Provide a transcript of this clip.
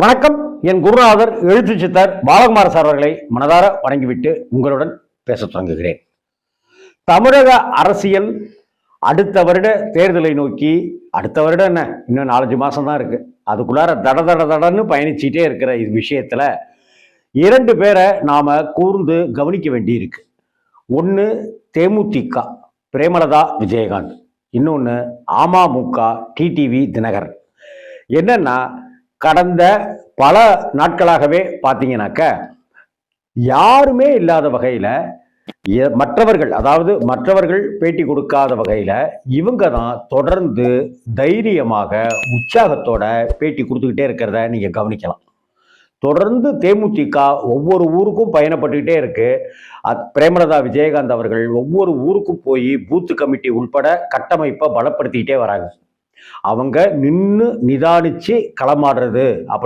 வணக்கம். என் குருநாதர் எழுத்து சித்தர் பாலகுமார சார் அவர்களை மனதார வணங்கிவிட்டு உங்களுடன் பேச தொடங்குகிறேன். தமிழக அரசியல் அடுத்த வருட தேர்தலை நோக்கி, அடுத்த வருடம் என்ன, இன்னும் 4-5 மாசம் தான் இருக்கு. அதுக்குள்ளார தடன்னு பயணிச்சுட்டே இருக்கிற இது விஷயத்துல 2 பேரை நாம கூர்ந்து கவனிக்க வேண்டி இருக்கு. ஒன்று தேமுதிக பிரேமலதா விஜயகாந்த், இன்னொன்று அமமுக டிடிவி தினகரன். என்னன்னா, கடந்த பல நாட்களாகவே பார்த்தீங்கன்னாக்க யாருமே இல்லாத வகையில் மற்றவர்கள் பேட்டி கொடுக்காத வகையில் இவங்க தான் தொடர்ந்து தைரியமாக உற்சாகத்தோட பேட்டி கொடுத்துக்கிட்டே இருக்கிறத நீங்கள் கவனிக்கலாம். தொடர்ந்து தேமுதிக ஒவ்வொரு ஊருக்கும் பயணப்பட்டுக்கிட்டே இருக்கு. பிரேமலதா விஜயகாந்த் அவர்கள் ஒவ்வொரு ஊருக்கும் போய் பூத்து கமிட்டி உள்பட கட்டமைப்பை பலப்படுத்திக்கிட்டே வராங்க. அவங்க நின்று நிதானிச்சு களமாடுறது